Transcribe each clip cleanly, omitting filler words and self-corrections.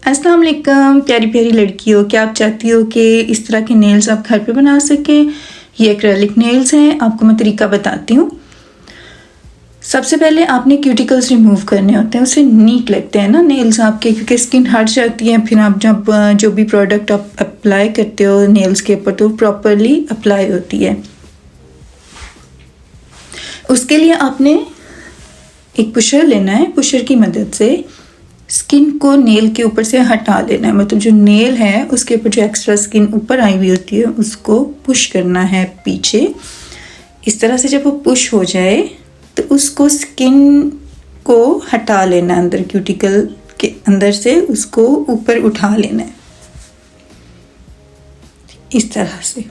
अस्सलाम वालेकुम प्यारी प्यारी लड़कियों, क्या आप चाहती हो कि इस तरह के नेल्स आप घर पे बना सकें? ये एक्रेलिक नेल्स हैं। आपको मैं तरीका बताती हूँ। सबसे पहले आपने क्यूटिकल्स रिमूव करने होते हैं, उससे नीट लगते हैं ना नेल्स आपके, क्योंकि स्किन हट जाती है। फिर आप जब जो भी प्रोडक्ट आप अप्लाई करते हो नेल्स के ऊपर तो प्रॉपरली अप्लाई होती है। उसके लिए आपने एक पुशर लेना है। पुशर की मदद से स्किन को नेल के ऊपर से हटा लेना है। मतलब जो नेल है उसके ऊपर जो एक्स्ट्रा स्किन ऊपर आई हुई होती है उसको पुश करना है पीछे। इस तरह से जब वो पुश हो जाए तो उसको स्किन को हटा लेना है, अंदर क्यूटिकल के अंदर से उसको ऊपर उठा लेना है इस तरह से।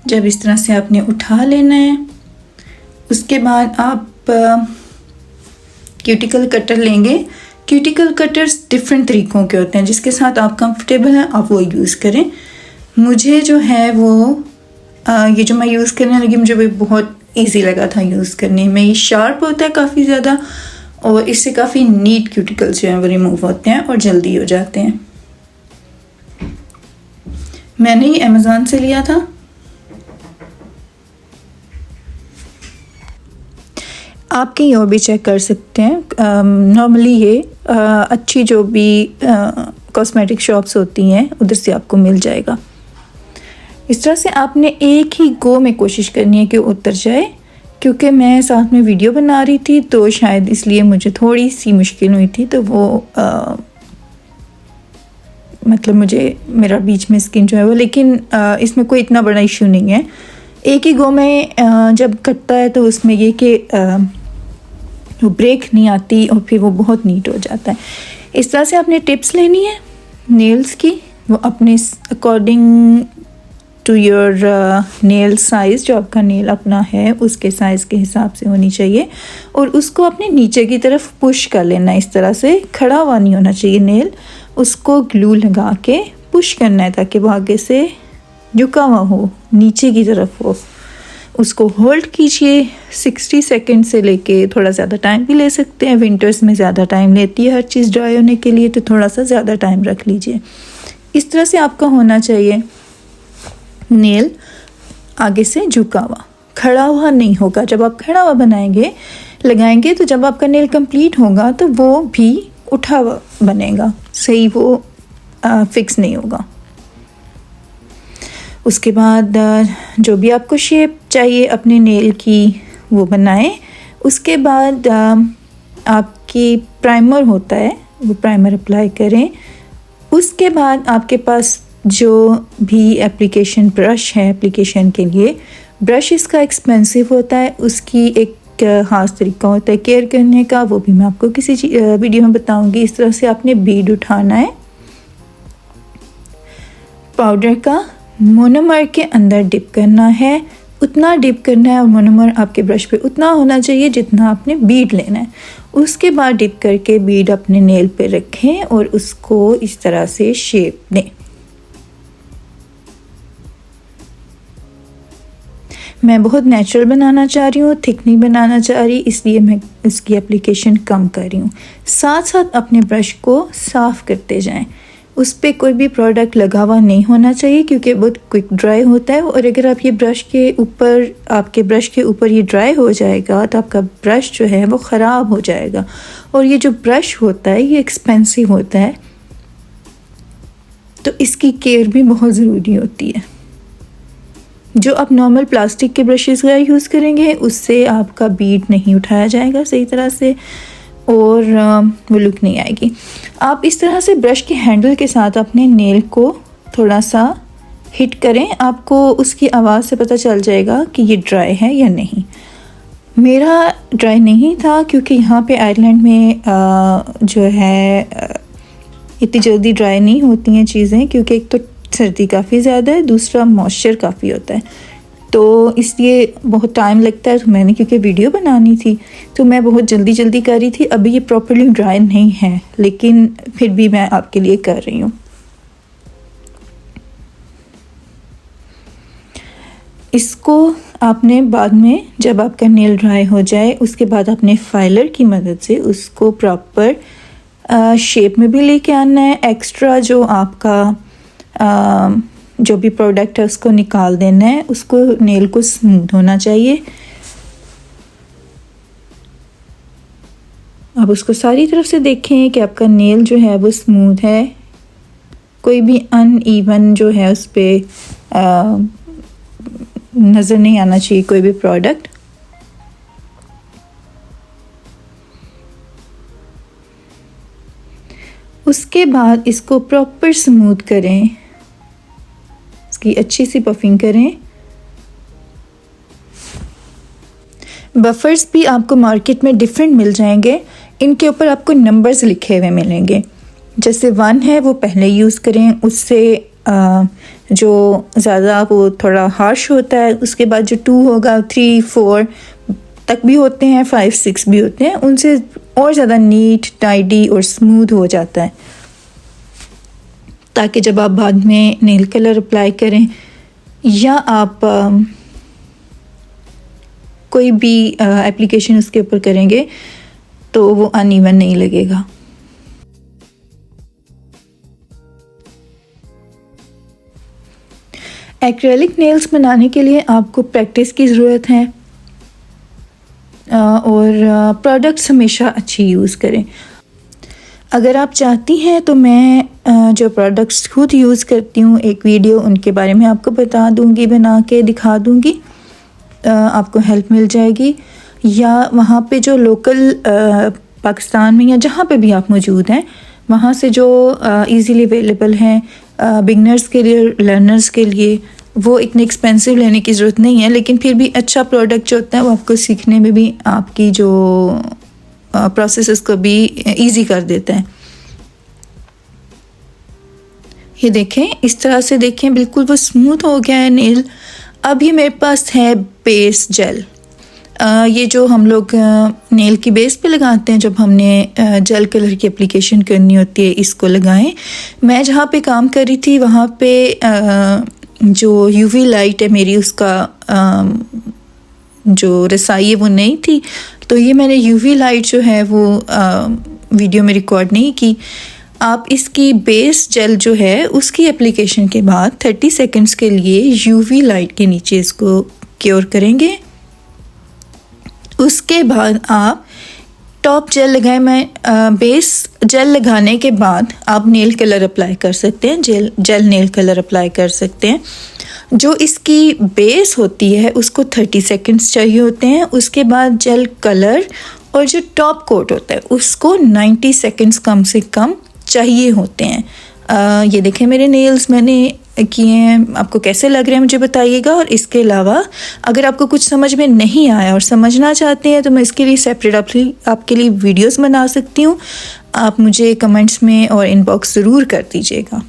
जब इस तरह से आपने उठा लेना है उसके बाद आप क्यूटिकल कटर लेंगे। क्यूटिकल कटर्स डिफरेंट तरीक़ों के होते हैं, जिसके साथ आप कंफर्टेबल हैं आप वो यूज़ करें। मुझे जो है वो ये जो मैं यूज़ करने लगी मुझे वो बहुत इजी लगा था यूज़ करने में। ये शार्प होता है काफ़ी ज़्यादा और इससे काफ़ी नीट क्यूटिकल्स जो हैं वो रिमूव होते हैं और जल्दी हो जाते हैं। मैंने ये अमेज़ॉन से लिया था। आप कहीं और भी चेक कर सकते हैं। नॉर्मली ये अच्छी जो भी कॉस्मेटिक शॉप्स होती हैं उधर से आपको मिल जाएगा। इस तरह से आपने एक ही गो में कोशिश करनी है कि उतर जाए। क्योंकि मैं साथ में वीडियो बना रही थी तो शायद इसलिए मुझे थोड़ी सी मुश्किल हुई थी। तो वो मतलब मेरा बीच में स्किन जो है वो, लेकिन इसमें कोई इतना बड़ा इशू नहीं है। एक ही गो में जब कटता है तो उसमें ये कि वो ब्रेक नहीं आती और फिर वो बहुत नीट हो जाता है। इस तरह से आपने टिप्स लेनी है नेल्स की, वो अपने according to your nail size, जो आपका नेल अपना है उसके साइज़ के हिसाब से होनी चाहिए। और उसको अपने नीचे की तरफ पुश कर लेना है। इस तरह से खड़ा हुआ नहीं होना चाहिए नेल, उसको ग्लू लगा के पुश करना है ताकि वो आगे से झुका हुआ हो, नीचे की तरफ हो। उसको होल्ड कीजिए 60 सेकंड से लेके थोड़ा ज़्यादा टाइम भी ले सकते हैं। विंटर्स में ज़्यादा टाइम लेती है हर चीज़ ड्राई होने के लिए, तो थोड़ा सा ज़्यादा टाइम रख लीजिए। इस तरह से आपका होना चाहिए नेल आगे से झुका हुआ, खड़ा हुआ नहीं होगा। जब आप खड़ा हुआ लगाएंगे तो जब आपका नेल कंप्लीट होगा तो वो भी उठा हुआ बनेगा, सही वो फिक्स नहीं होगा। उसके बाद जो भी आपको शेप चाहिए अपने नेल की वो बनाएं। उसके बाद आपकी प्राइमर होता है वो प्राइमर अप्लाई करें। उसके बाद आपके पास जो भी एप्लीकेशन ब्रश है, एप्लीकेशन के लिए ब्रश इसका एक्सपेंसिव होता है, उसकी एक ख़ास तरीका होता है केयर करने का, वो भी मैं आपको किसी वीडियो में बताऊंगी। इस तरह से आपने बीड उठाना है पाउडर का, मोनोमर के अंदर डिप करना है। उतना डिप करना है और मोनोमर आपके ब्रश पे उतना होना चाहिए जितना आपने बीड लेना है। उसके बाद डिप करके बीड अपने नेल पे रखें और उसको इस तरह से शेप दें। मैं बहुत नेचुरल बनाना चाह रही हूँ, थिक नहीं बनाना चाह रही, इसलिए मैं इसकी एप्लीकेशन कम कर रही हूँ। साथ साथ अपने ब्रश को साफ़ करते जाएं। उस पर कोई भी प्रोडक्ट लगा हुआ नहीं होना चाहिए क्योंकि बहुत क्विक ड्राई होता है। और अगर आप ये आपके ब्रश के ऊपर ये ड्राई हो जाएगा तो आपका ब्रश जो है वो ख़राब हो जाएगा। और ये जो ब्रश होता है ये एक्सपेंसिव होता है, तो इसकी केयर भी बहुत ज़रूरी होती है। जो आप नॉर्मल प्लास्टिक के ब्रशेज़ का यूज़ करेंगे उससे आपका बीड नहीं उठाया जाएगा सही तरह से और वो लुक नहीं आएगी। आप इस तरह से ब्रश के हैंडल के साथ अपने नेल को थोड़ा सा हिट करें, आपको उसकी आवाज़ से पता चल जाएगा कि ये ड्राई है या नहीं। मेरा ड्राई नहीं था क्योंकि यहाँ पे आयरलैंड में जो है इतनी जल्दी ड्राई नहीं होती हैं चीज़ें, क्योंकि एक तो सर्दी काफ़ी ज़्यादा है, दूसरा मॉइस्चर काफ़ी होता है, तो इसलिए बहुत टाइम लगता है। तो मैंने क्योंकि वीडियो बनानी थी तो मैं बहुत जल्दी कर रही थी। अभी ये प्रॉपर्ली ड्राई नहीं है लेकिन फिर भी मैं आपके लिए कर रही हूँ। इसको आपने बाद में जब आपका नेल ड्राई हो जाए उसके बाद अपने फाइलर की मदद से उसको प्रॉपर शेप में भी लेके आना है। एक्स्ट्रा जो आपका जो भी प्रोडक्ट है उसको निकाल देना है। उसको नेल को स्मूथ होना चाहिए। अब उसको सारी तरफ से देखें कि आपका नेल जो है वो स्मूथ है, कोई भी अनइवन जो है उस पर नज़र नहीं आना चाहिए कोई भी प्रोडक्ट। उसके बाद इसको प्रॉपर स्मूथ करें, इसकी अच्छी सी पफिंग करें। बफर्स भी आपको मार्केट में डिफरेंट मिल जाएंगे, इनके ऊपर आपको नंबर्स लिखे हुए मिलेंगे। जैसे 1 है वो पहले यूज़ करें, उससे जो ज़्यादा वो थोड़ा हार्श होता है। उसके बाद जो 2 होगा 3 4 तक भी होते हैं, 5 6 भी होते हैं, उनसे और ज़्यादा नीट टाइडी और स्मूथ हो जाता है, ताकि जब आप बाद में नेल कलर अप्लाई करें या आप कोई भी एप्लीकेशन उसके ऊपर करेंगे तो वो अनइवन नहीं लगेगा। एक्रेलिक नेल्स बनाने के लिए आपको प्रैक्टिस की ज़रूरत है और प्रोडक्ट्स हमेशा अच्छी यूज़ करें। अगर आप चाहती हैं तो मैं जो प्रोडक्ट्स खुद यूज़ करती हूँ एक वीडियो उनके बारे में आपको बता दूँगी, बना के दिखा दूँगी, आपको हेल्प मिल जाएगी। या वहाँ पे जो लोकल पाकिस्तान में या जहाँ पे भी आप मौजूद हैं वहाँ से जो इजीली अवेलेबल हैं बिगनर्स के लिए, लर्नर्स के लिए, वो इतने एक्सपेंसिव लेने की ज़रूरत नहीं है, लेकिन फिर भी अच्छा प्रोडक्ट जो होता है वो आपको सीखने में भी आपकी जो प्रोसेस को भी इजी कर देता है। ये देखें, इस तरह से देखें, बिल्कुल वो स्मूथ हो गया है नेल। अब ये मेरे पास है बेस जेल। ये जो हम लोग नेल की बेस पे लगाते हैं जब हमने जेल कलर की एप्लीकेशन करनी होती है, इसको लगाएं। मैं जहाँ पे काम कर रही थी वहाँ पे जो यूवी लाइट है मेरी, उसका जो रसाई है वो नहीं थी, तो ये मैंने यूवी लाइट जो है वो वीडियो में रिकॉर्ड नहीं की। आप इसकी बेस जेल जो है उसकी एप्लीकेशन के बाद 30 सेकंड्स के लिए यूवी लाइट के नीचे इसको क्योर करेंगे। उसके बाद आप टॉप जेल लगाएं। मैं बेस जेल लगाने के बाद आप नेल कलर अप्लाई कर सकते हैं, जेल नेल कलर अप्लाई कर सकते हैं। जो इसकी बेस होती है उसको 30 सेकंड्स चाहिए होते हैं। उसके बाद जेल कलर और जो टॉप कोट होता है उसको 90 सेकंड्स कम से कम चाहिए होते हैं। ये देखें मेरे नेल्स मैंने किए हैं, आपको कैसे लग रहे हैं मुझे बताइएगा। और इसके अलावा अगर आपको कुछ समझ में नहीं आया और समझना चाहते हैं तो मैं इसके लिए सेपरेट आपके लिए वीडियोस बना सकती हूँ। आप मुझे कमेंट्स में और इनबॉक्स ज़रूर कर दीजिएगा।